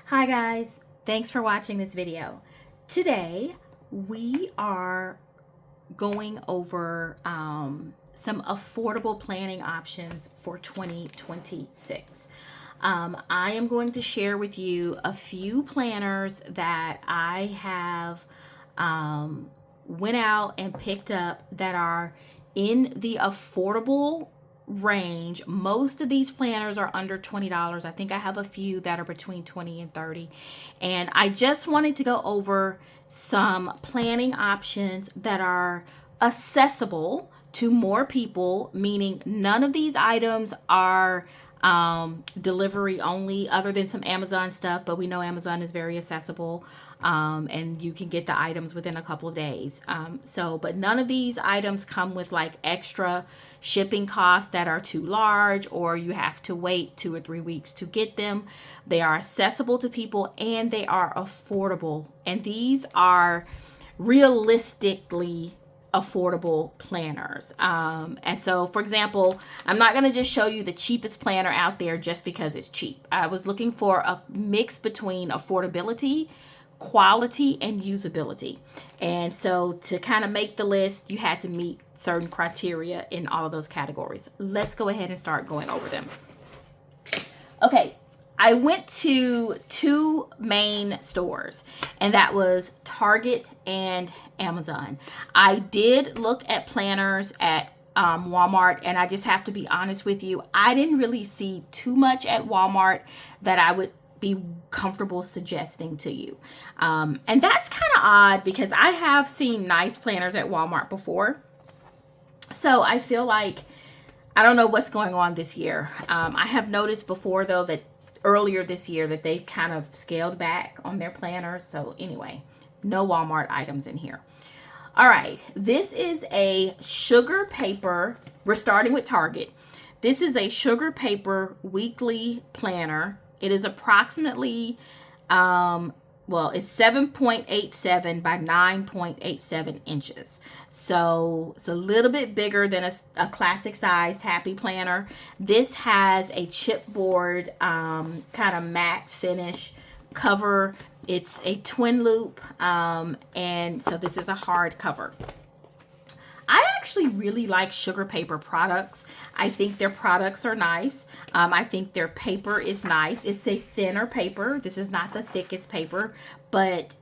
Hi guys, thanks for watching this video. Today we are going over some affordable planning options for 2026. I am going to share with you a few planners that I have went out and picked up that are in the affordable range. Most of these planners are under $20. I think I have a few that are between 20 and 30. And I just wanted to go over some planning options that are accessible to more people, meaning none of these items are delivery only, other than some Amazon stuff, but we know Amazon is very accessible, and you can get the items within a couple of days. But none of these items come with like extra shipping costs that are too large, or you have to wait 2 or 3 weeks to get them. They are accessible to people and they are affordable, and these are realistically affordable planners. And so, for example, I'm not going to just show you the cheapest planner out there just because it's cheap. I was looking for a mix between affordability, quality, and usability. And so to kind of make the list, you had to meet certain criteria in all of those categories. Let's go ahead and start going over them. Okay, I went to 2 main stores, and that was Target and Amazon. I did look at planners at Walmart, and I just have to be honest with you, I didn't really see too much at Walmart that I would be comfortable suggesting to you. And that's kind of odd because I have seen nice planners at Walmart before. So I feel like I don't know what's going on this year. I have noticed before, though, that earlier this year that they've kind of scaled back on their planners. So anyway, no Walmart items in here. All right, this is a SugarPaper. We're starting with Target. This is a SugarPaper weekly planner. It is approximately, it's 7.87 by 9.87 inches. So it's a little bit bigger than a classic sized Happy Planner. This has a chipboard kind of matte finish cover. It's a twin loop, and so this is a hardcover. I actually really like SugarPaper products. I think their products are nice. I think their paper is nice. It's a thinner paper. This is not the thickest paper, but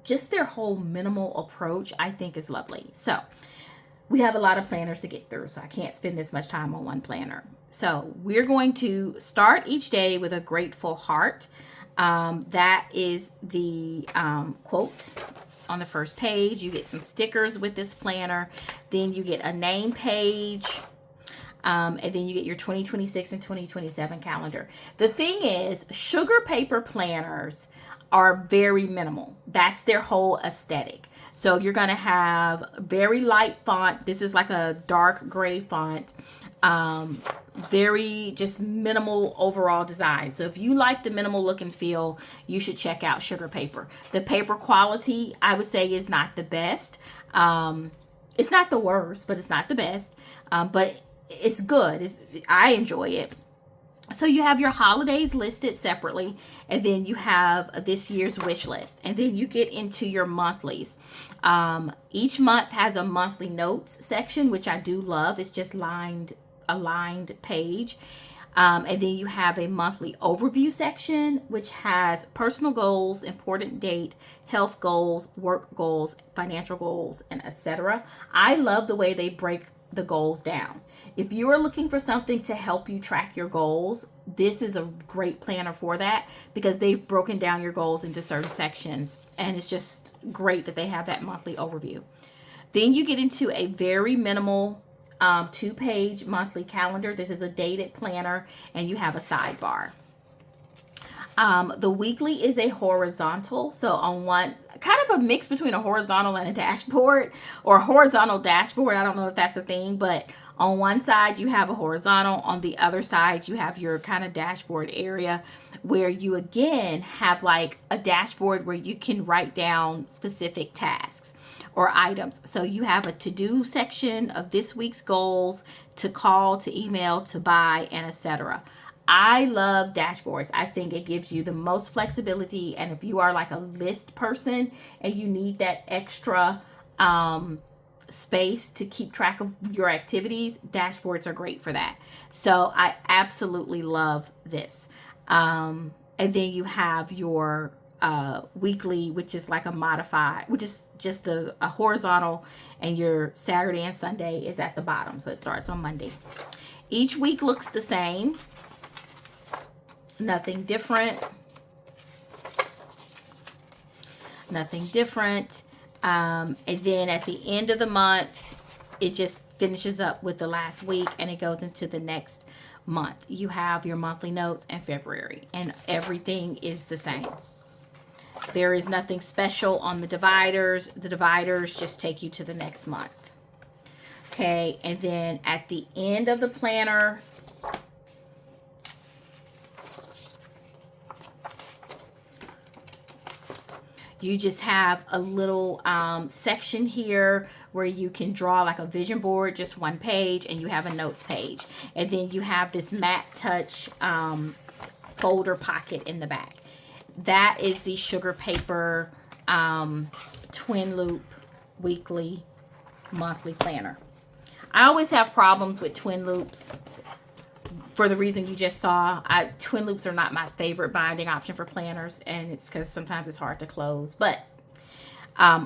just their whole minimal approach I think is lovely. So we have a lot of planners to get through, so I can't spend this much time on one planner. So we're going to start each day with a grateful heart. That is the quote on the first page. You get some stickers with this planner. Then you get a name page. And then you get your 2026 and 2027 calendar. The thing is, SugarPaper planners are very minimal. That's their whole aesthetic. So you're going to have very light font. This is like a dark gray font. Very just minimal overall design. So if you like the minimal look and feel, you should check out SugarPaper. The paper quality, I would say, is not the best. It's not the worst, but it's not the best. But it's good. I enjoy it. So you have your holidays listed separately, and then you have this year's wish list, and then you get into your monthlies. Each month has a monthly notes section, which I do love. It's just a lined page. And then you have a monthly overview section, which has personal goals, important date, health goals, work goals, financial goals, and etc. I love the way they break the goals down. If you are looking for something to help you track your goals, this is a great planner for that, because they've broken down your goals into certain sections, and it's just great that they have that monthly overview. Then you get into a very minimal 2-page monthly calendar. This is a dated planner, and you have a sidebar. The weekly is a horizontal, so on one, kind of a mix between a horizontal and a dashboard, or a horizontal dashboard. I don't know if that's a thing, but on one side you have a horizontal, on the other side you have your kind of dashboard area, where you again have like a dashboard where you can write down specific tasks or items. So you have a to-do section of this week's goals, to call, to email, to buy, and etc. I love dashboards. I think it gives you the most flexibility. And if you are like a list person and you need that extra space to keep track of your activities, dashboards are great for that. So I absolutely love this. And then you have your weekly, which is like a modified, which is just a horizontal, and your Saturday and Sunday is at the bottom. So it starts on Monday. Each week looks the same. Nothing different. Nothing different. And then at the end of the month, it just finishes up with the last week and it goes into the next month. You have your monthly notes in February and everything is the same. There is nothing special on the dividers. The dividers just take you to the next month. Okay, and then at the end of the planner, you just have a little section here where you can draw like a vision board, just one page, and you have a notes page. And then you have this matte touch folder pocket in the back. That is the SugarPaper twin loop weekly monthly planner. I always have problems with twin loops for the reason you just saw. Twin loops are not my favorite binding option for planners, and it's because sometimes it's hard to close. But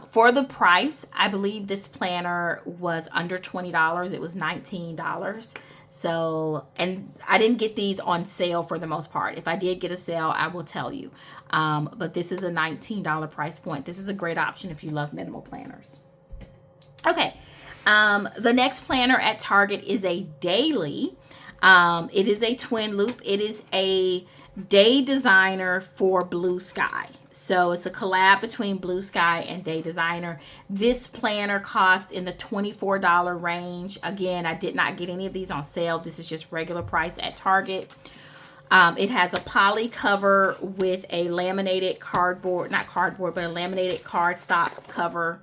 for the price, I believe this planner was under $20. It was $19. So, and I didn't get these on sale for the most part. If I did get a sale, I will tell you. But this is a $19 price point. This is a great option if you love minimal planners. Okay. The next planner at Target is a daily. It is a twin loop. It is a day designer for Blue Sky. So it's a collab between Blue Sky and Day Designer. This planner costs in the $24 range. Again, I did not get any of these on sale. This is just regular price at Target. It has a poly cover with a laminated cardboard, not cardboard, but a laminated cardstock cover.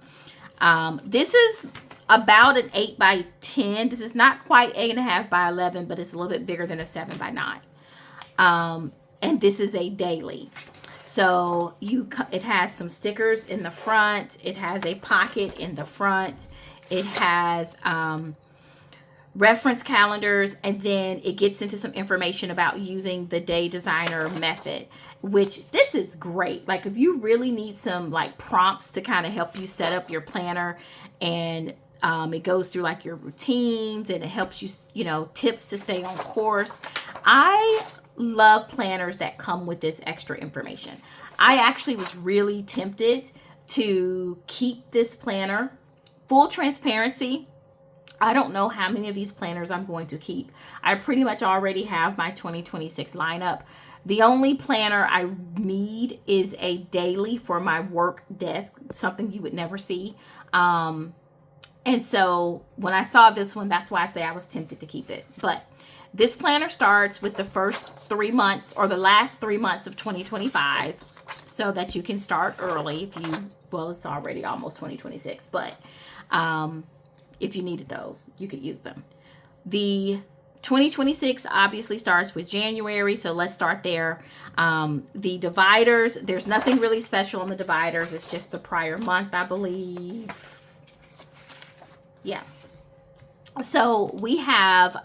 This is about an 8 by 10. This is not quite 8.5 by 11, but it's a little bit bigger than a 7 by 9. And this is a daily. So it has some stickers in the front. It has a pocket in the front. It has reference calendars, and then it gets into some information about using the Day Designer method, which this is great. Like if you really need some like prompts to kind of help you set up your planner, and it goes through like your routines, and it helps you, you know, tips to stay on course. I love planners that come with this extra information. I actually was really tempted to keep this planner. Full transparency, I don't know how many of these planners I'm going to keep. I pretty much already have my 2026 lineup. The only planner I need is a daily for my work desk, something you would never see. And so when I saw this one, that's why I say I was tempted to keep it. But this planner starts with the first 3 months or the last 3 months of 2025, so that you can start early if you, well, it's already almost 2026, but if you needed those, you could use them. The 2026 obviously starts with January, so let's start there. The dividers, there's nothing really special on the dividers. It's just the prior month, I believe. Yeah. So we have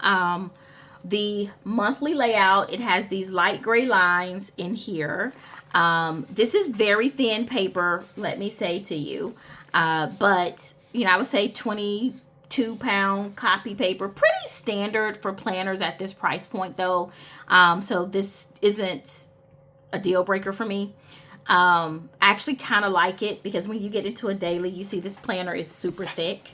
the monthly layout. It has these light gray lines in here. This is very thin paper, let me say to you. But, you know, I would say 22-pound copy paper. Pretty standard for planners at this price point, though. So this isn't a deal breaker for me. I actually kind of like it because when you get into a daily, you see this planner is super thick.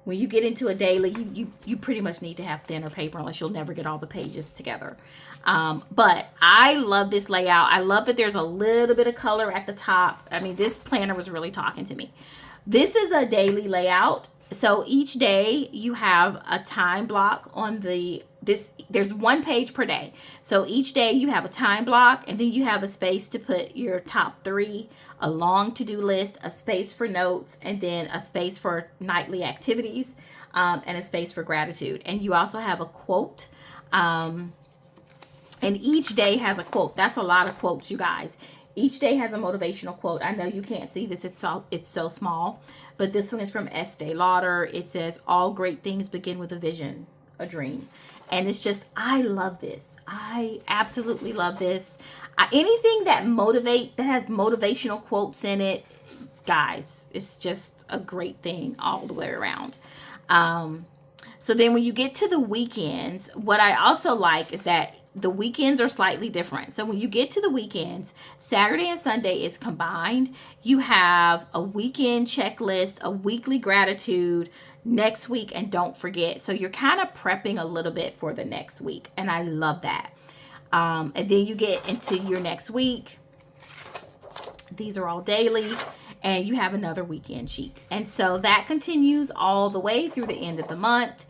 When you get into a daily, you pretty much need to have thinner paper, unless you'll never get all the pages together. But I love this layout. I love that there's a little bit of color at the top. I mean, this planner was really talking to me. This is a daily layout. So each day you have a time block on there's one page per day. So each day you have a time block, and then you have a space to put your top 3, a long to-do list, a space for notes, and then a space for nightly activities, and a space for gratitude. And you also have a quote. And And each day has a quote. That's a lot of quotes, you guys. Each day has a motivational quote. I know you can't see this. It's so small. But this one is from Estee Lauder. It says, all great things begin with a vision, a dream. And it's just, I love this. I absolutely love this. Anything that has motivational quotes in it, guys, it's just a great thing all the way around. So then when you get to the weekends, what I also like is that the weekends are slightly different. So when you get to the weekends, Saturday and Sunday is combined. You have a weekend checklist, a weekly gratitude, next week, and don't forget. So you're kind of prepping a little bit for the next week. And I love that. And then you get into your next week. These are all daily. And you have another weekend sheet. And so that continues all the way through the end of the month.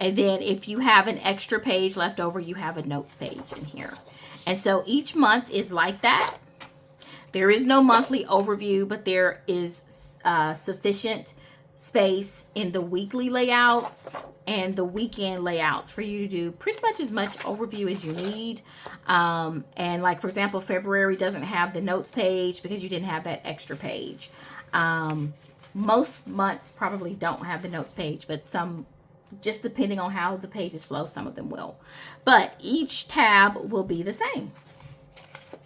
And then if you have an extra page left over, you have a notes page in here. And so each month is like that. There is no monthly overview, but there is sufficient space in the weekly layouts and the weekend layouts for you to do pretty much as much overview as you need. And like, for example, February doesn't have the notes page because you didn't have that extra page. Most months probably don't have the notes page, but some, just depending on how the pages flow, some of them will. But each tab will be the same.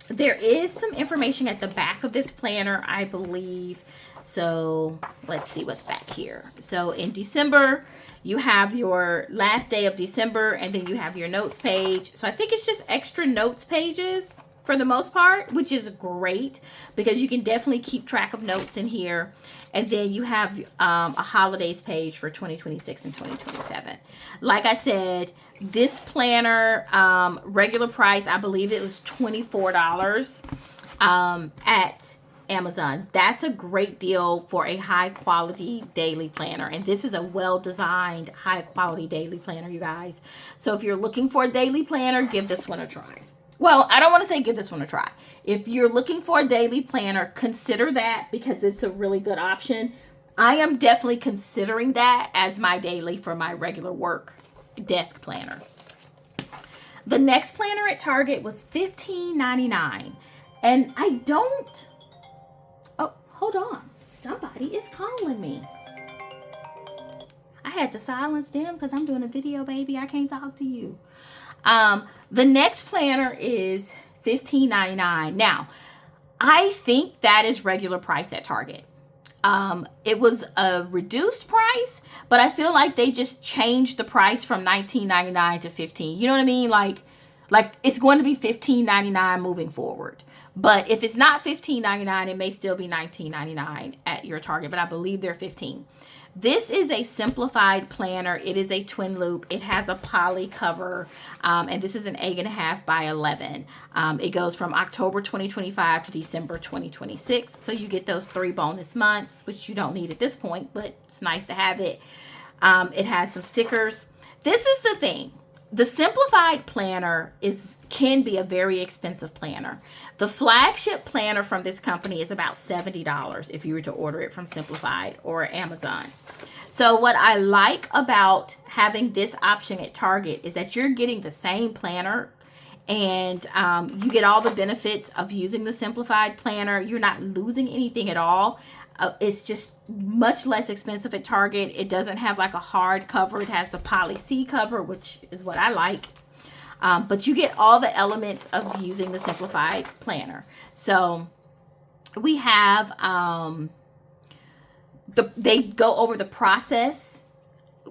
There is some information at the back of this planner, I believe. So let's see what's back here. So in December, you have your last day of December, and then you have your notes page. So I think it's just extra notes pages for the most part, which is great because you can definitely keep track of notes in here. And then you have a holidays page for 2026 and 2027. Like I said, this planner, regular price, I believe it was $24 at Amazon. That's a great deal for a high quality daily planner. And this is a well-designed, high quality daily planner, you guys. So if you're looking for a daily planner, give this one a try. Well, I don't want to say give this one a try. If you're looking for a daily planner, consider that because it's a really good option. I am definitely considering that as my daily for my regular work desk planner. The next planner at Target was $15.99. And I don't... Oh, hold on. Somebody is calling me. I had to silence them because I'm doing a video, baby. I can't talk to you. The next planner is $15.99. Now, I think that is regular price at Target. It was a reduced price, but I feel like they just changed the price from $19.99 to $15. You know what I mean? Like it's going to be $15.99 moving forward. But if it's not $15.99, it may still be $19.99 at your Target, but I believe they're $15. This is a simplified planner. It is a twin loop. It has a poly cover, and this is an 8.5 by 11. It goes from October 2025 to December 2026. So you get those 3 bonus months, which you don't need at this point, but it's nice to have it. It has some stickers. This is the thing. The simplified planner can be a very expensive planner. The flagship planner from this company is about $70 if you were to order it from Simplified or Amazon. So what I like about having this option at Target is that you're getting the same planner and you get all the benefits of using the Simplified planner. You're not losing anything at all. It's just much less expensive at Target. It doesn't have like a hard cover. It has the poly C cover, which is what I like. But you get all the elements of using the Simplified planner. So we have, they go over the process,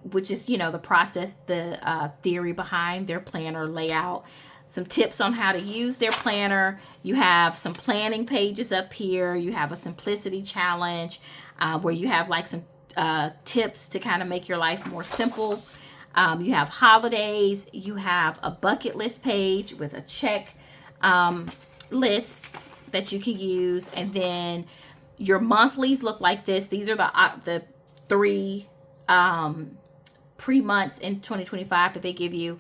which is, the process, the theory behind their planner layout. Some tips on how to use their planner. You have some planning pages up here. You have a simplicity challenge where you have like some tips to kind of make your life more simple. You have holidays. You have a bucket list page with a check list that you can use. And then your monthlies look like this. These are the 3 pre-months in 2025 that they give you.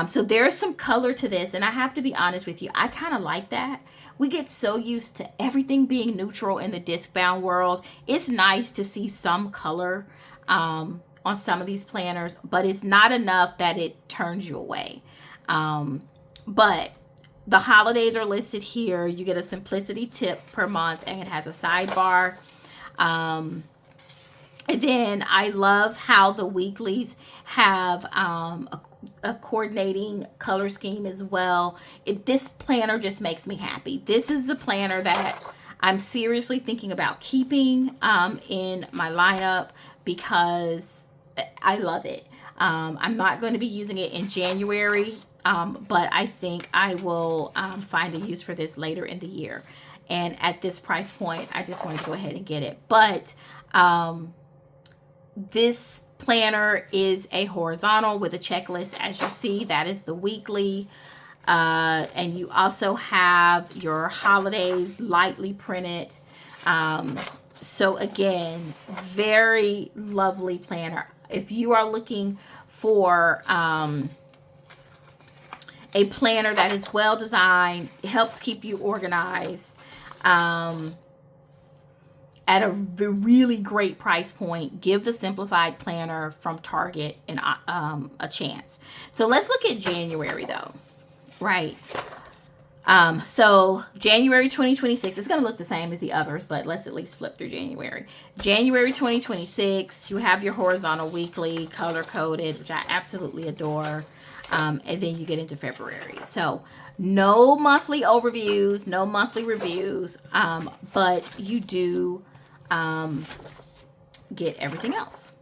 So there's some color to this, and I have to be honest with you, I kind of like that. We get so used to everything being neutral in the disc-bound world. It's nice to see some color on some of these planners, but it's not enough that it turns you away. But the holidays are listed here. You get a simplicity tip per month, and it has a sidebar. And then I love how the weeklies have a coordinating color scheme as well. This planner just makes me happy. This is the planner that I'm seriously thinking about keeping in my lineup because I love it. I'm not going to be using it in January, but I think I will find a use for this later in the year. And at this price point, I just wanted to go ahead and get it. But this planner is a horizontal with a checklist. As you see, that is the weekly. And you also have your holidays lightly printed. So again, very lovely planner. If you are looking for a planner that is well designed, helps keep you organized, at a really great price point, give the Simplified Planner from Target a chance. So let's look at January though, right? So January 2026, it's going to look the same as the others, but let's at least flip through January. January 2026, you have your horizontal weekly, color coded, which I absolutely adore. And then you get into February. So no monthly overviews, no monthly reviews, but you do get everything else.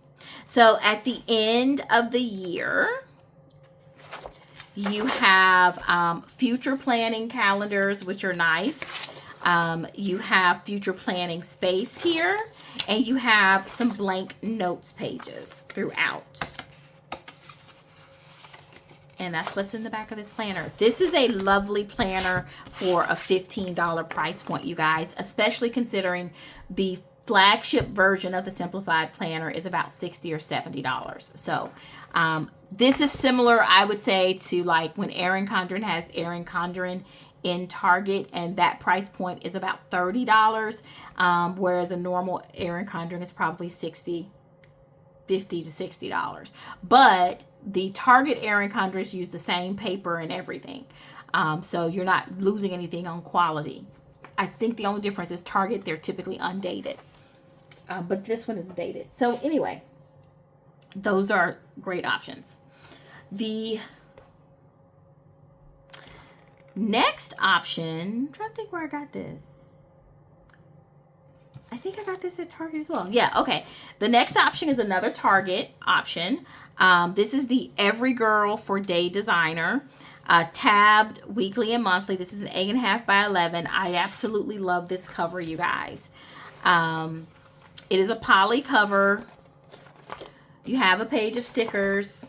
So at the end of the year, you have future planning calendars, which are nice. You have future planning space here, and you have some blank notes pages throughout. And that's what's in the back of this planner. This is a lovely planner for a $15 price point, you guys, especially considering the flagship version of the Simplified Planner is about $60 or $70. So this is similar, I would say, to like when Erin Condren has Erin Condren in Target, and that price point is about $30, whereas a normal Erin Condren is probably $50 to $60. But the Target Erin Condrens use the same paper and everything, so you're not losing anything on quality. I think the only difference is Target, they're typically undated, but this one is dated. So anyway, those are great options. The next option, I'm trying to think where I got this. I think I got this at Target as well. Yeah, okay. The next option is another Target option. This is the Everygirl for Day Designer. Tabbed weekly and monthly. This is an 8.5 by 11. I absolutely love this cover, you guys. It is a poly cover. You have a page of stickers.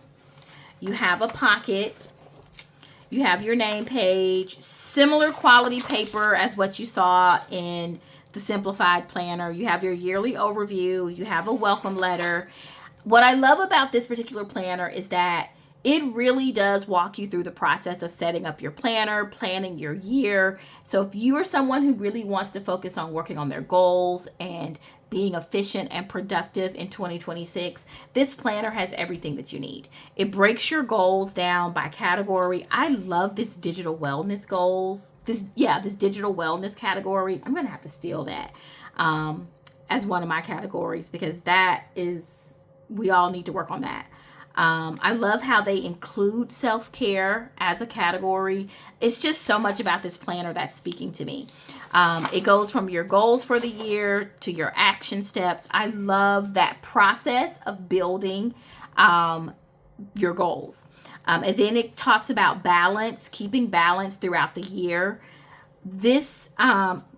You have a pocket. You have your name page. Similar quality paper as what you saw in the Simplified Planner. You have your yearly overview. You have a welcome letter. What I love about this particular planner is that it really does walk you through the process of setting up your planner, planning your year. So if you are someone who really wants to focus on working on their goals and being efficient and productive in 2026, this planner has everything that you need. It breaks your goals down by category. I love this digital wellness goals. This digital wellness category. I'm going to have to steal that as one of my categories, because that is, we all need to work on that. I love how they include self-care as a category. It's just so much about this planner that's speaking to me. It goes from your goals for the year to your action steps. I love that process of building your goals. And then it talks about balance, keeping balance throughout the year. This,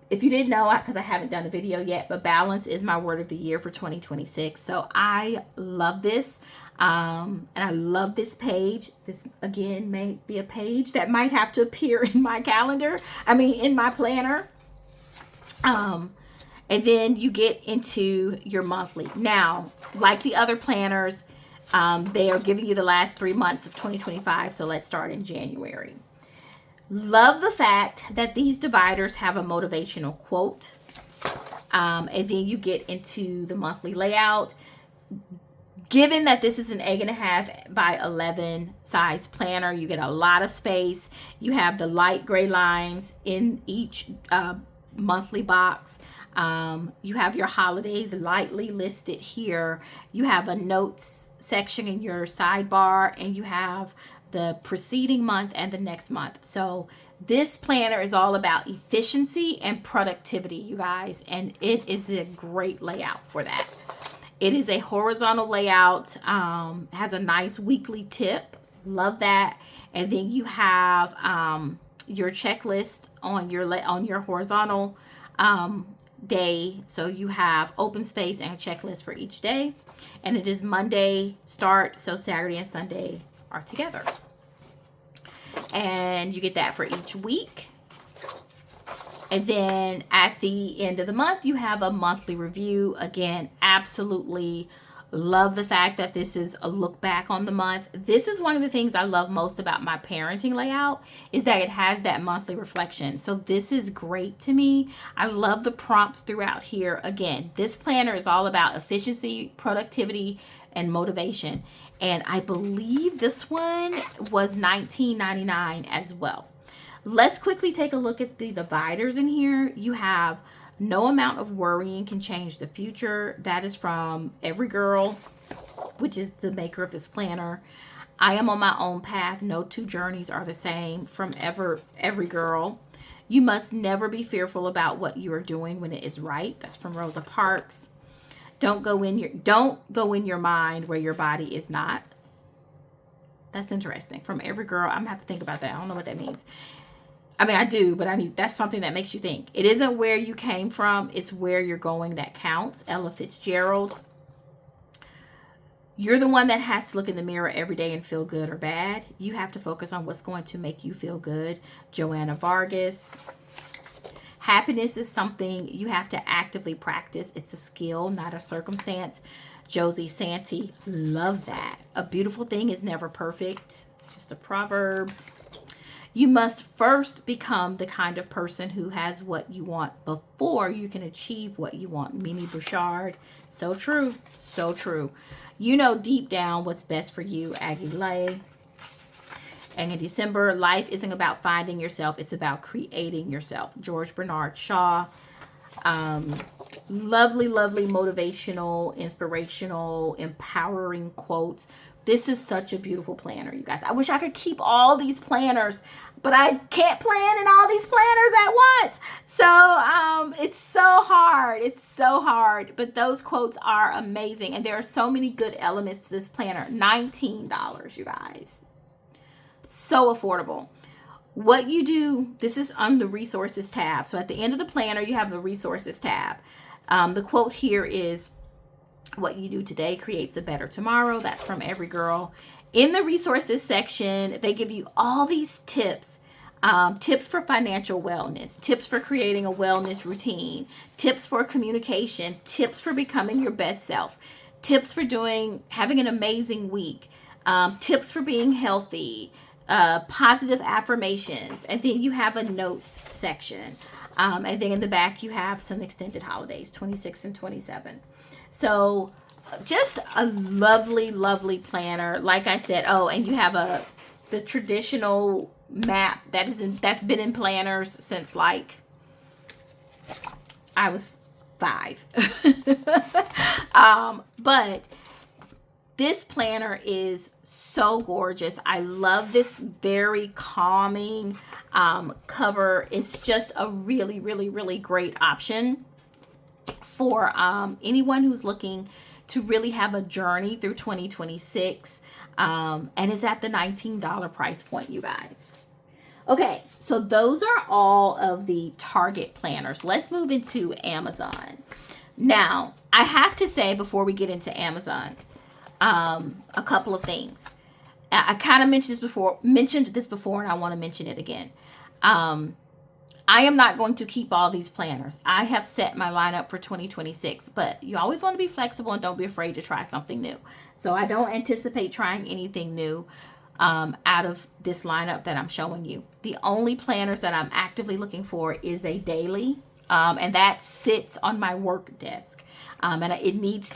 if you didn't know, because I haven't done a video yet, but balance is my word of the year for 2026. So I love this. And I love this page. This, again, may be a page that might have to appear in my calendar. In my planner. And then you get into your monthly. Now, like the other planners, they are giving you the last 3 months of 2025. So let's start in January. Love the fact that these dividers have a motivational quote. And then you get into the monthly layout. Given that this is an 8.5 by 11 size planner, you get a lot of space. You have the light gray lines in each monthly box. You have your holidays lightly listed here. You have a notes section in your sidebar, and you have the preceding month and the next month. So this planner is all about efficiency and productivity, you guys, and it is a great layout for that. It is a horizontal layout, has a nice weekly tip. Love that. And then you have your checklist on your horizontal day. So you have open space and a checklist for each day. And it is Monday start, so Saturday and Sunday are together. And you get that for each week. And then at the end of the month, you have a monthly review. Again, absolutely love the fact that this is a look back on the month. This is one of the things I love most about my parenting layout, is that it has that monthly reflection. So this is great to me. I love the prompts throughout here. Again, this planner is all about efficiency, productivity, and motivation. And I believe this one was $19.99 as well. Let's quickly take a look at the dividers in here. You have no amount of worrying can change the future. That is from Everygirl, which is the maker of this planner. I am on my own path. No two journeys are the same, from Everygirl. You must never be fearful about what you are doing when it is right. That's from Rosa Parks. Don't go in your mind where your body is not. That's interesting. From Everygirl. I'm gonna have to think about that. I don't know what that means. I mean, I do, but that's something that makes you think. It isn't where you came from, it's where you're going that counts. Ella Fitzgerald. You're the one that has to look in the mirror every day and feel good or bad. You have to focus on what's going to make you feel good. Joanna Vargas. Happiness is something you have to actively practice. It's a skill, not a circumstance. Josie Santee. Love that. A beautiful thing is never perfect. Just a proverb. You must first become the kind of person who has what you want before you can achieve what you want. Mimi Bouchard. So true. So true. You know deep down what's best for you. Aggie Lay. And in December, life isn't about finding yourself. It's about creating yourself. George Bernard Shaw. Lovely, lovely motivational, inspirational, empowering quotes. This is such a beautiful planner, you guys. I wish I could keep all these planners, but I can't plan in all these planners at once. So it's so hard. It's so hard. But those quotes are amazing. And there are so many good elements to this planner. $19, you guys. So affordable. What you do, this is on the resources tab. So at the end of the planner, you have the resources tab. The quote here is, what you do today creates a better tomorrow. That's from Everygirl. In the resources section, they give you all these tips. Tips for financial wellness, tips for creating a wellness routine, tips for communication, tips for becoming your best self, tips for having an amazing week, tips for being healthy, positive affirmations, and then you have a notes section. And then in the back, you have some extended holidays, 26 and 27. So just a lovely, lovely planner. Like I said, and you have the traditional map that's been in planners since like I was 5. But this planner is so gorgeous. I love this very calming cover. It's just a really, really, really great option for anyone who's looking to really have a journey through 2026. And it's at the $19 price point, you guys. Okay, so those are all of the Target planners. Let's move into Amazon. Now, I have to say before we get into Amazon, a couple of things. I kind of mentioned this before, and I want to mention it again. I am not going to keep all these planners. I have set my lineup for 2026, but you always want to be flexible and don't be afraid to try something new. So I don't anticipate trying anything new out of this lineup that I'm showing you. The only planners that I'm actively looking for is a daily and that sits on my work desk. And it needs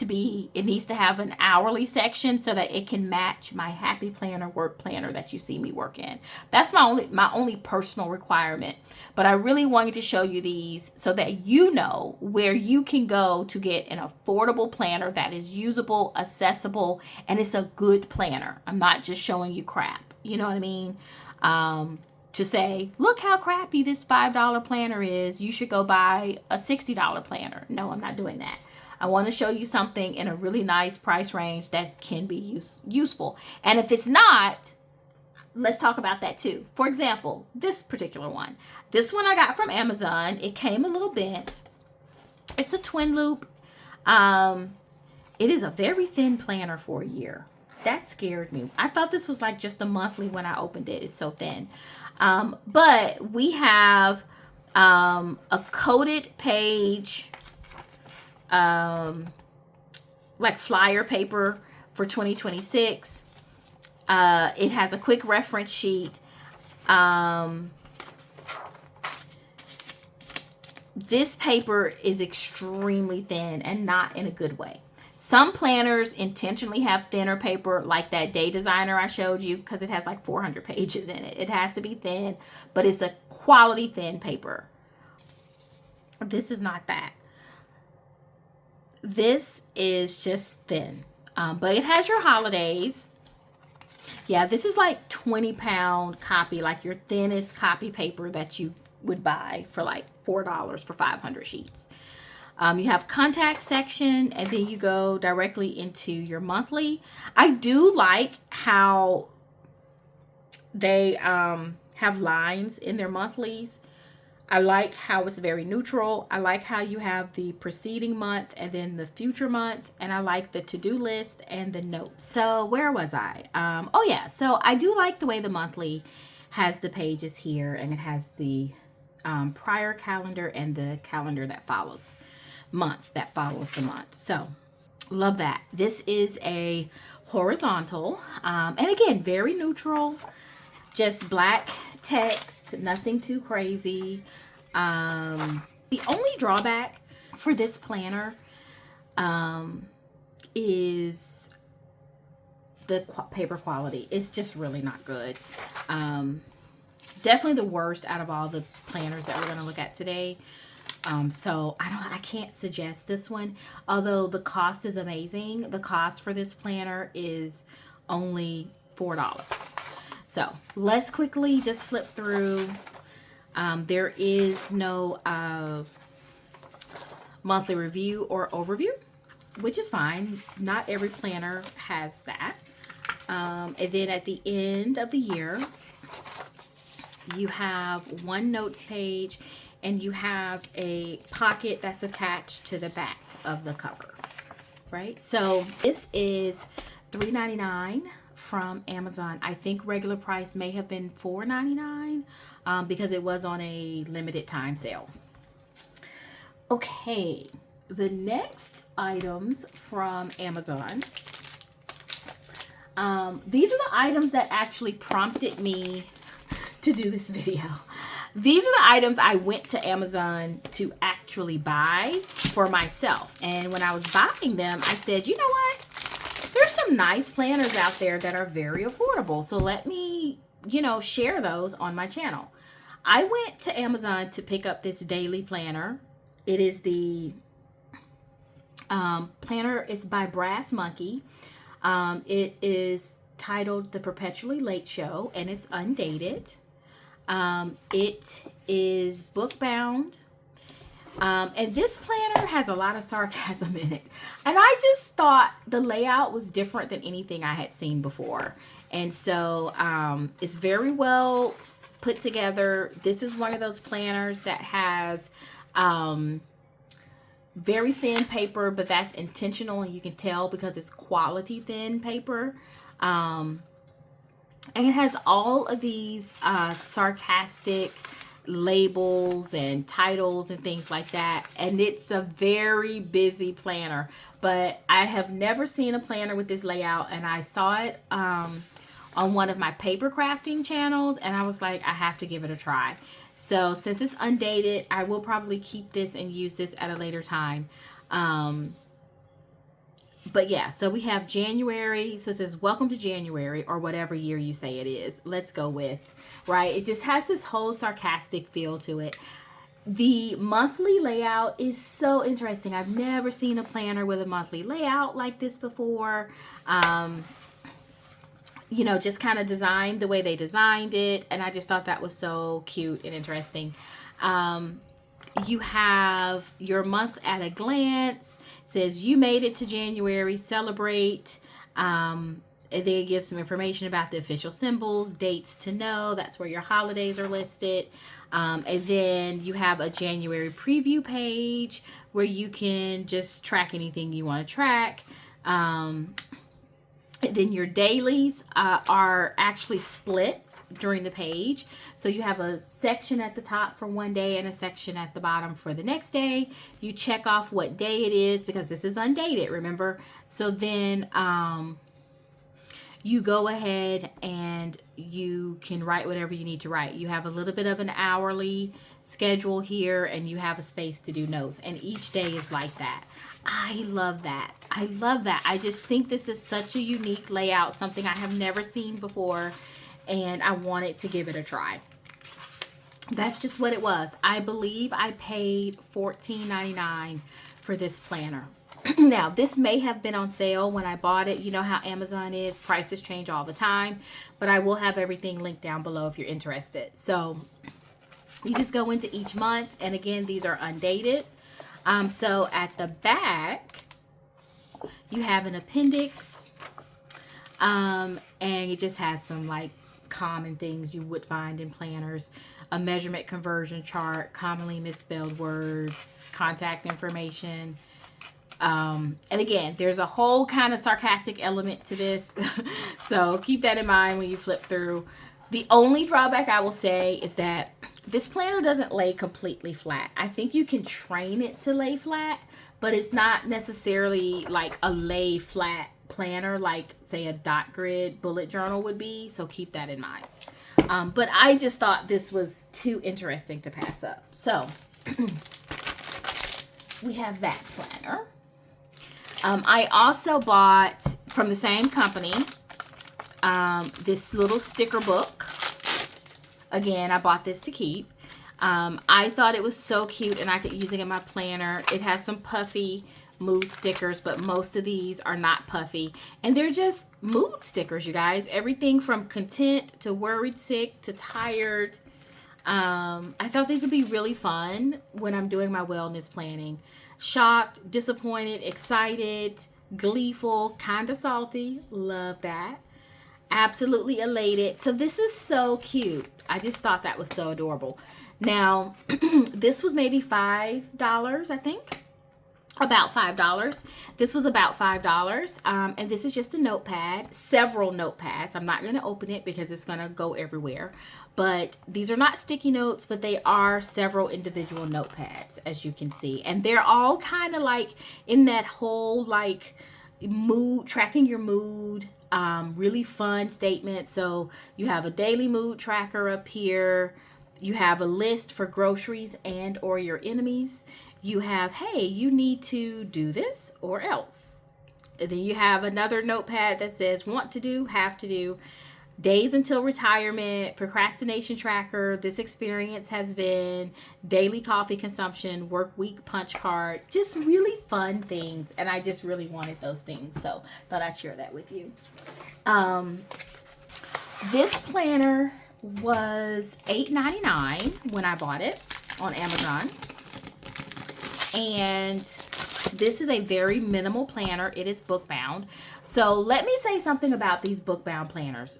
to have an hourly section so that it can match my happy planner work planner that you see me work in. That's my only personal requirement. But I really wanted to show you these so that you know where you can go to get an affordable planner that is usable, accessible, and it's a good planner. I'm not just showing you crap. You know what I mean? To say, look how crappy this $5 planner is. You should go buy a $60 planner. No, I'm not doing that. I want to show you something in a really nice price range that can be useful. And if it's not, let's talk about that too. For example, this particular one. This one I got from Amazon. It came a little bent. It's a twin loop. It is a very thin planner for a year. That scared me. I thought this was like just a monthly when I opened it. It's so thin. But we have a coated page like flyer paper for 2026. It has a quick reference sheet. This paper is extremely thin and not in a good way. Some planners intentionally have thinner paper, like that Day Designer I showed you, because it has like 400 pages in it. It has to be thin, but it's a quality thin paper. This is not that. This is just thin, but it has your holidays. Yeah, this is like 20-pound copy, like your thinnest copy paper that you would buy for like $4 for 500 sheets. You have contact section, and then you go directly into your monthly. I do like how they have lines in their monthlies. I like how it's very neutral. I like how you have the preceding month and then the future month. And I like the to-do list and the notes. So where was I? Oh yeah, so I do like the way the monthly has the pages here, and it has the prior calendar and the calendar that follows the month. So love that. This is a horizontal, and again, very neutral, just black text, nothing too crazy. The only drawback for this planner is the paper quality. It's just really not good. Definitely the worst out of all the planners that we're going to look at today. So I can't suggest this one, although the cost is amazing. The cost for this planner is only $4. So let's quickly just flip through. There is no monthly review or overview, which is fine. Not every planner has that. And then at the end of the year, you have one notes page, and you have a pocket that's attached to the back of the cover, right? So this is $3.99 from Amazon. I think regular price may have been $4.99 because it was on a limited time sale. Okay, the next items from Amazon. These are the items that actually prompted me to do this video. These are the items I went to Amazon to actually buy for myself. And when I was buying them, I said, you know what? There's some nice planners out there that are very affordable. So let me, share those on my channel. I went to Amazon to pick up this daily planner. It is the planner. It's by BrassMonkey. It is titled The Perpetually Late Show, and it's undated. It is bookbound. And this planner has a lot of sarcasm in it. And I just thought the layout was different than anything I had seen before. And so it's very well put together. This is one of those planners that has very thin paper, but that's intentional, and you can tell because it's quality thin paper. And it has all of these sarcastic labels and titles and things like that. And it's a very busy planner. But I have never seen a planner with this layout. And I saw it on one of my paper crafting channels. And I was like, I have to give it a try. So since it's undated, I will probably keep this and use this at a later time. But yeah, so we have January. So it says, welcome to January, or whatever year you say it is. Let's go with, right? It just has this whole sarcastic feel to it. The monthly layout is so interesting. I've never seen a planner with a monthly layout like this before. You know, just kind of designed the way they designed it. And I just thought that was so cute and interesting. You have your month at a glance. It says you made it to January, celebrate. And they give some information about the official symbols, dates to know. That's where your holidays are listed. And then you have a January preview page where you can just track anything you want to track. Then your dailies are actually split during the page. So you have a section at the top for one day and a section at the bottom for the next day. You check off what day it is because this is undated, remember? So then you go ahead and you can write whatever you need to write. You have a little bit of an hourly schedule here, and you have a space to do notes, and each day is like that. I love that. I love that. I just think this is such a unique layout, something I have never seen before, and I wanted to give it a try. That's just what it was. I believe I paid $14.99 for this planner. Now, this may have been on sale when I bought it. You know how Amazon is. Prices change all the time. But I will have everything linked down below if you're interested. So you just go into each month. And again, these are undated. So at the back, you have an appendix. And it just has some like common things you would find in planners. A measurement conversion chart, commonly misspelled words, contact information. And again, there's a whole kind of sarcastic element to this. So keep that in mind when you flip through. The only drawback I will say is that this planner doesn't lay completely flat. I think you can train it to lay flat, but it's not necessarily like a lay flat planner like, say, a dot grid bullet journal would be. So keep that in mind. But I just thought this was too interesting to pass up. So we have that planner. I also bought from the same company this little sticker book. Again, I bought this to keep. I thought it was so cute and I could use it in my planner. It has some puffy mood stickers, but most of these are not puffy. And they're just mood stickers, you guys. Everything from content to worried, sick to tired. I thought these would be really fun when I'm doing my wellness planning. Shocked, disappointed, excited, gleeful, kind of salty. Love that. Absolutely elated. So this is so cute. I just thought that was so adorable. Now, this was maybe $5, I think. About $5. This was about $5. And this is just a notepad. Several notepads. I'm not going to open it because it's going to go everywhere. But these are not sticky notes, but they are several individual notepads, as you can see. And they're all kind of like in that whole like mood, tracking your mood, really fun statement. So you have a daily mood tracker up here. You have a list for groceries and or your enemies. You have, hey, you need to do this or else. And then you have another notepad that says want to do, have to do. Days until retirement, procrastination tracker, this experience has been, daily coffee consumption, work week punch card, just really fun things. And I just really wanted those things. So thought I'd share that with you. This planner was $8.99 when I bought it on Amazon. And this is a very minimal planner. It is bookbound. So let me say something about these bookbound planners.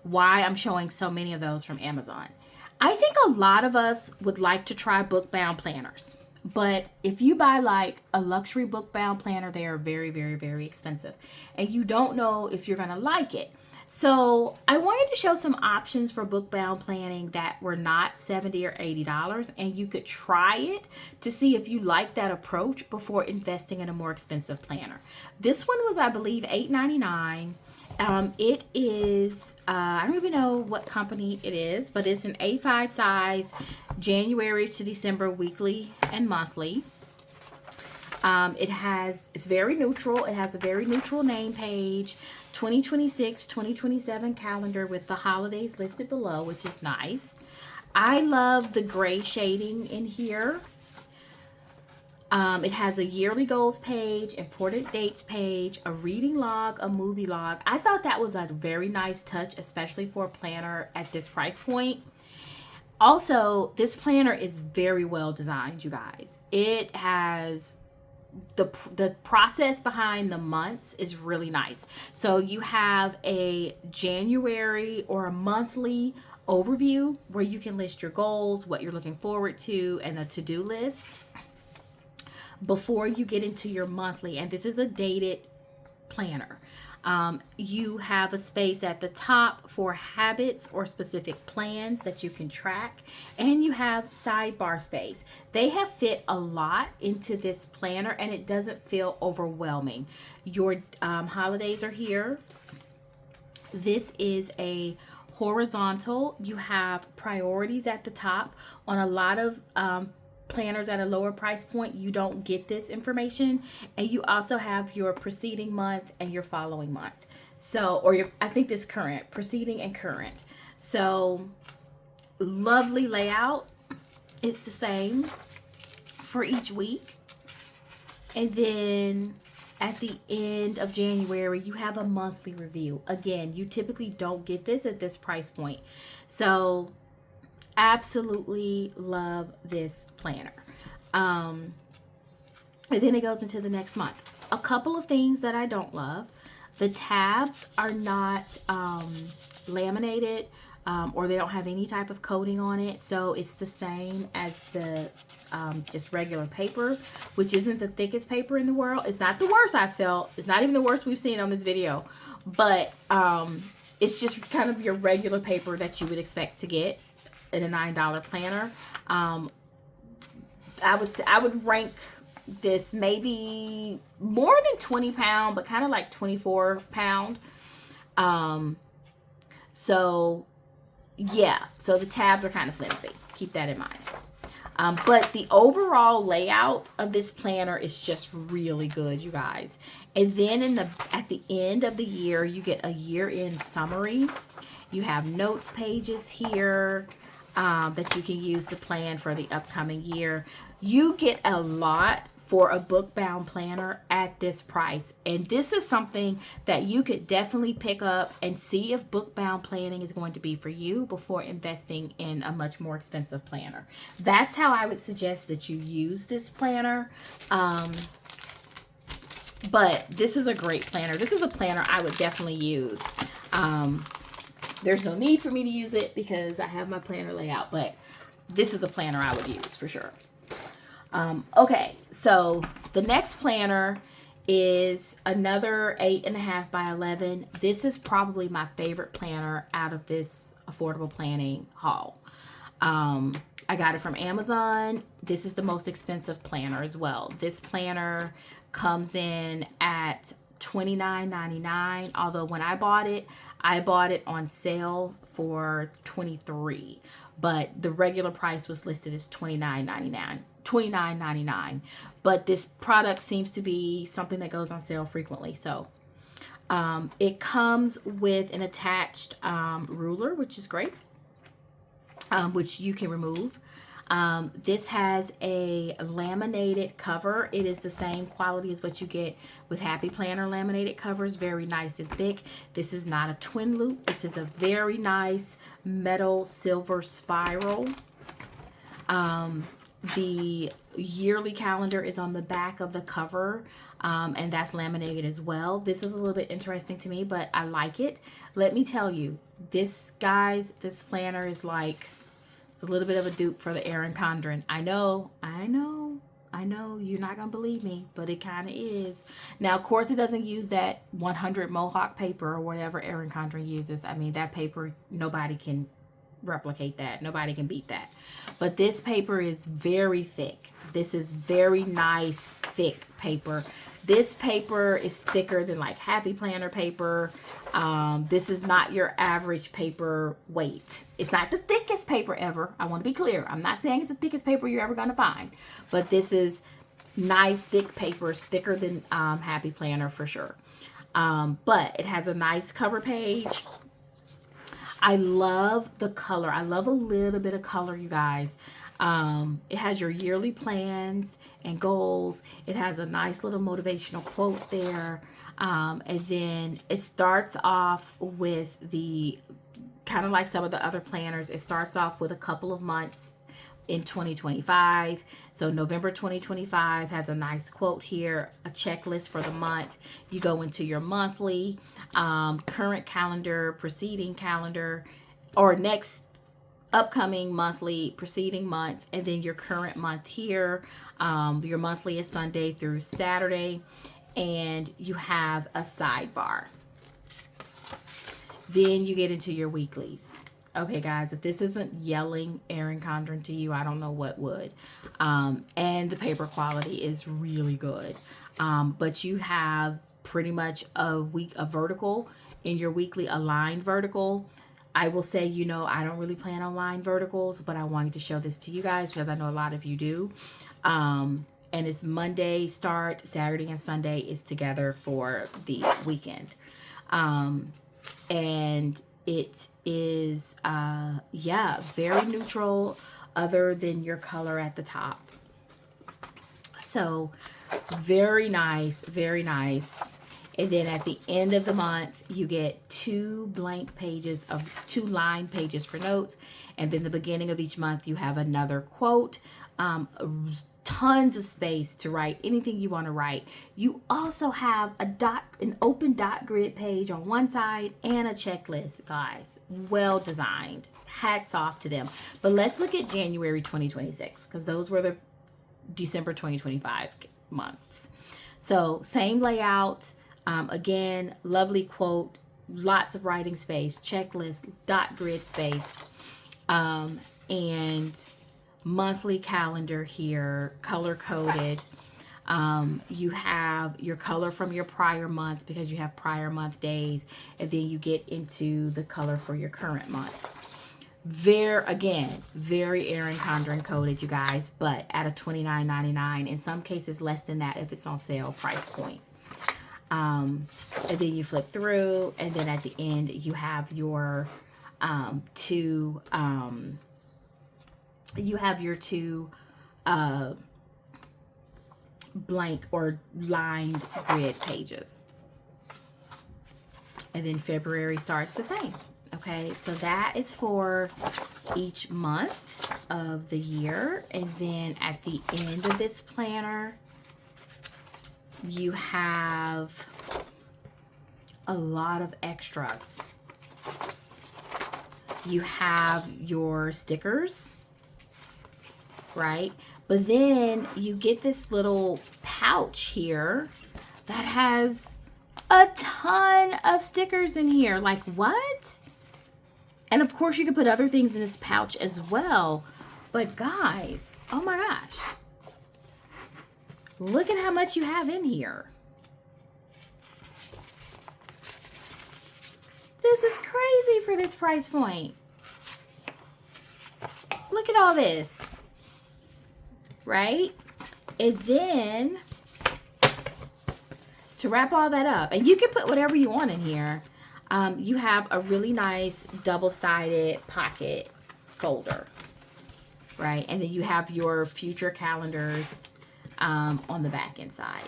Why I'm showing so many of those from Amazon. I think a lot of us would like to try bookbound planners. But if you buy like a luxury bookbound planner, they are very, very, very expensive. And you don't know if you're going to like it. So I wanted to show some options for bookbound planning that were not $70 or $80. And you could try it to see if you like that approach before investing in a more expensive planner. This one was, I believe, $8.99. It is, I don't even know what company it is, but it's an A5 size, January to December weekly and monthly. It's very neutral. It has a very neutral name page, 2026, 2027 calendar with the holidays listed below, which is nice. I love the gray shading in here. It has a yearly goals page, important dates page, a reading log, a movie log. I thought that was a very nice touch, especially for a planner at this price point. Also, this planner is very well designed, you guys. It has the process behind the months is really nice. So you have a January or a monthly overview where you can list your goals, what you're looking forward to, and a to-do list before you get into your monthly. And this is a dated planner. You have a space at the top for habits or specific plans that you can track, and you have sidebar space. They have fit a lot into this planner and it doesn't feel overwhelming. Your holidays are here. This is a horizontal. You have priorities at the top. On a lot of planners at a lower price point, you don't get this information, and you also have your preceding month and your following month. So, or your, I think this current, preceding and current. So, lovely layout. It's the same for each week. And then at the end of January, you have a monthly review. Again, you typically don't get this at this price point. So, absolutely love this planner. And then it goes into the next month. A couple of things that I don't love. The tabs are not laminated, or they don't have any type of coating on it. So it's the same as the just regular paper, which isn't the thickest paper in the world. It's not the worst I felt. It's not even the worst we've seen on this video. But it's just kind of your regular paper that you would expect to get in a $9 planner. I would rank this maybe more than 20 pound, but kind of like 24 pound. So yeah, so the tabs are kind of flimsy. Keep that in mind. But the overall layout of this planner is just really good, you guys. And then at the end of the year, you get a year-end summary. You have notes pages here that you can use to plan for the upcoming year. You get a lot for a book-bound planner at this price. And this is something that you could definitely pick up and see if book-bound planning is going to be for you before investing in a much more expensive planner. That's how I would suggest that you use this planner. But this is a great planner. This is a planner I would definitely use. There's no need for me to use it because I have my planner layout, but this is a planner I would use for sure. Okay, so the next planner is another 8.5 by 11. This is probably my favorite planner out of this affordable planning haul. I got it from Amazon. This is the most expensive planner as well. This planner comes in at $29.99, although when I bought it on sale for $23, but the regular price was listed as $29.99. But this product seems to be something that goes on sale frequently. So it comes with an attached ruler, which is great, which you can remove. This has a laminated cover. It is the same quality as what you get with Happy Planner laminated covers. Very nice and thick. This is not a twin loop. This is a very nice metal silver spiral. The yearly calendar is on the back of the cover, and that's laminated as well. This is a little bit interesting to me, but I like it. Let me tell you, this planner is like, it's a little bit of a dupe for the Erin Condren. I know, you're not going to believe me, but it kind of is. Now, of course, it doesn't use that 100 Mohawk paper or whatever Erin Condren uses. I mean, that paper, nobody can replicate that. Nobody can beat that. But this paper is very thick. This is very nice, thick paper. This paper is thicker than like Happy Planner paper. This is not your average paper weight. It's not the thickest paper ever. I want to be clear. I'm not saying it's the thickest paper you're ever going to find, but this is nice thick paper, thicker than Happy Planner for sure. But it has a nice cover page. I love the color. I love a little bit of color, you guys. It has your yearly plans and goals. It has a nice little motivational quote there. And then it starts off with the, kind of like some of the other planners, it starts off with a couple of months in 2025. So November 2025 has a nice quote here, a checklist for the month. You go into your monthly, current calendar, preceding calendar, or next upcoming monthly, preceding month, and then your current month here. Your monthly is Sunday through Saturday, and you have a sidebar. Then you get into your weeklies. Okay, guys, if this isn't yelling Erin Condren to you, I don't know what would. And the paper quality is really good. But you have pretty much a vertical in your weekly, aligned vertical. I will say, you know, I don't really plan on line verticals, but I wanted to show this to you guys because I know a lot of you do. And it's Monday start, Saturday and Sunday is together for the weekend. And it is, yeah, very neutral other than your color at the top. So very nice, very nice. And then at the end of the month, you get 2 blank pages of 2 line pages for notes. And then the beginning of each month, you have another quote. Tons of space to write anything you want to write. You also have an open dot grid page on one side and a checklist, guys. Well designed. Hats off to them. But let's look at January 2026 because those were the December 2025 months. So same layout. Again, lovely quote, lots of writing space, checklist, dot grid space, and monthly calendar here, color coded. You have your color from your prior month because you have prior month days, and then you get into the color for your current month. Again, very Erin Condren coded, you guys, but at a $29.99, in some cases less than that if it's on sale price point. And then you flip through, and then at the end you have your two blank or lined grid pages. And then February starts the same. Okay, so that is for each month of the year. And then at the end of this planner, you have a lot of extras. You have your stickers, right? But then you get this little pouch here that has a ton of stickers in here. Like, what? And of course you can put other things in this pouch as well. But guys, oh my gosh. Look at how much you have in here. This is crazy for this price point. Look at all this. Right? And then, to wrap all that up, and you can put whatever you want in here, you have a really nice double-sided pocket folder. Right? And then you have your future calendars on the back inside.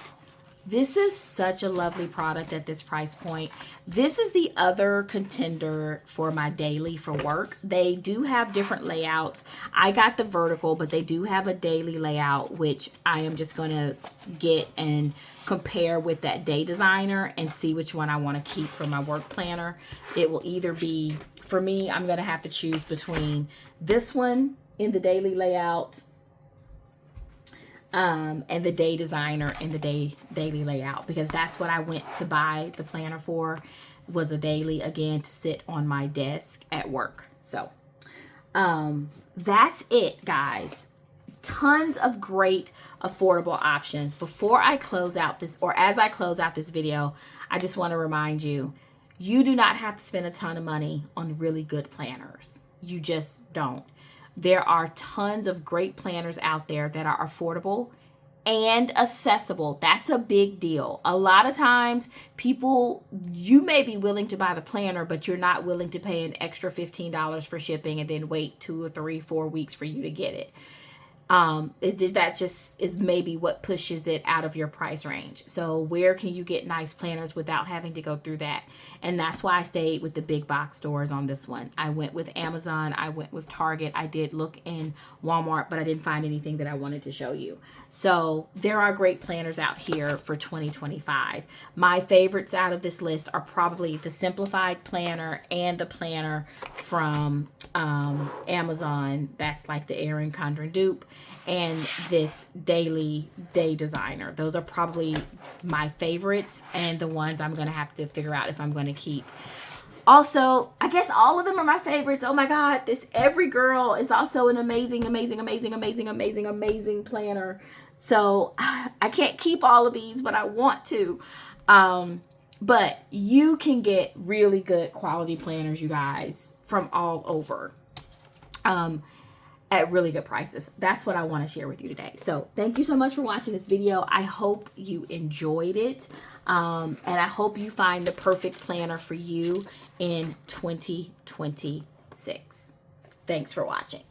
This is such a lovely product at this price point. This is the other contender for my daily for work. They do have different layouts. I got the vertical, but they do have a daily layout, which I am just going to get and compare with that day designer and see which one I want to keep for my work planner. It will either be, for me, I'm going to have to choose between this one in the daily layout and the day designer in the daily layout, because that's what I went to buy the planner for, was a daily, again, to sit on my desk at work. So that's it, guys. tons of great affordable options. Before I close out this, or as I close out this video, I just want to remind you, you do not have to spend a ton of money on really good planners. You just don't. There are tons of great planners out there that are affordable and accessible. That's a big deal. A lot of times people, you may be willing to buy the planner, but you're not willing to pay an extra $15 for shipping and then wait 2 or 3, 4 weeks for you to get it. That just is maybe what pushes it out of your price range. So where can you get nice planners without having to go through that? And that's why I stayed with the big box stores on this one. I went with Amazon. I went with Target. I did look in Walmart, but I didn't find anything that I wanted to show you. So there are great planners out here for 2025. My favorites out of this list are probably the Simplified Planner and the planner from Amazon. That's like the Erin Condren Dupe, and this Daily Day Designer. Those are probably my favorites and the ones I'm going to have to figure out if I'm going to keep. Also, I guess all of them are my favorites. Oh my God, this Everygirl is also an amazing, amazing, amazing, amazing, amazing, amazing planner. So I can't keep all of these, but I want to. But you can get really good quality planners, you guys, from all over. At really good prices. That's what I want to share with you today. So thank you so much for watching this video. I hope you enjoyed it. And I hope you find the perfect planner for you in 2026. Thanks for watching.